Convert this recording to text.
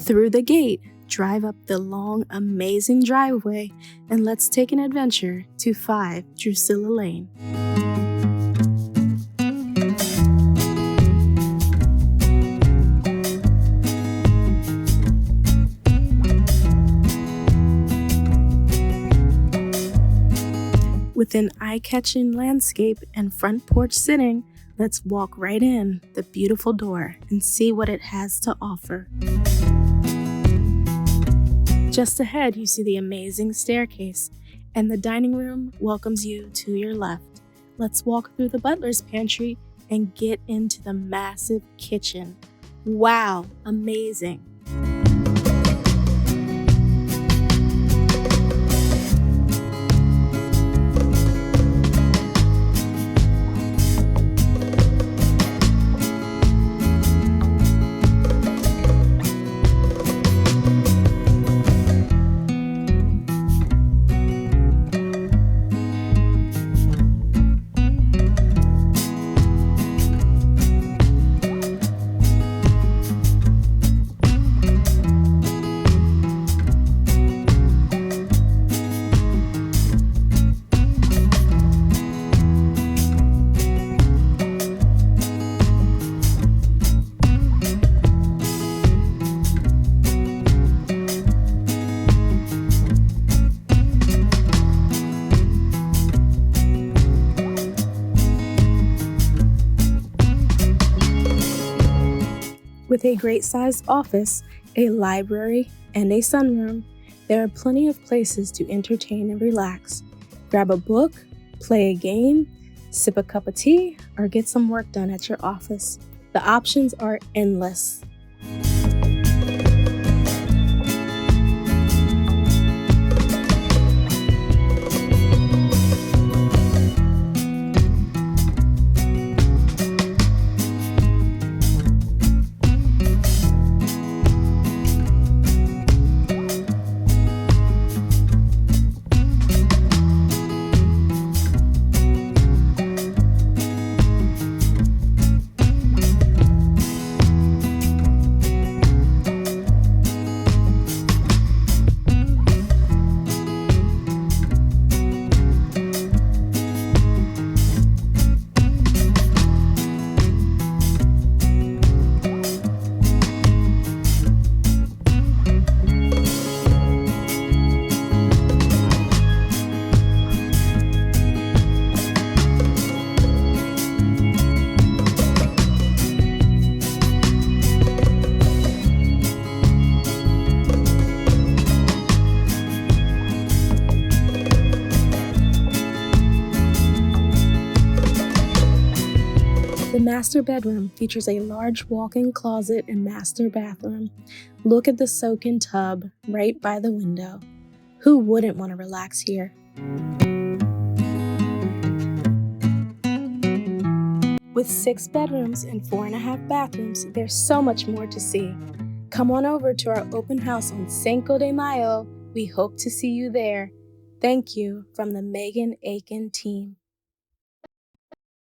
Through the gate, drive up the long, amazing driveway, and let's take an adventure to 5 Drucilla Lane. With an eye-catching landscape and front porch sitting, let's walk right in the beautiful door and see what it has to offer. Just ahead, you see the amazing staircase, and the dining room welcomes you to your left. Let's walk through the butler's pantry and get into the massive kitchen. Wow, amazing! With a great-sized office, a library, and a sunroom, there are plenty of places to entertain and relax. Grab a book, play a game, sip a cup of tea, or get some work done at your office. The options are endless. The master bedroom features a large walk-in closet and master bathroom. Look at the soak-in tub right by the window. Who wouldn't want to relax here? With 6 bedrooms and 4.5 bathrooms, there's so much more to see. Come on over to our open house on Cinco de Mayo. We hope to see you there. Thank you from the Megan Aiken team.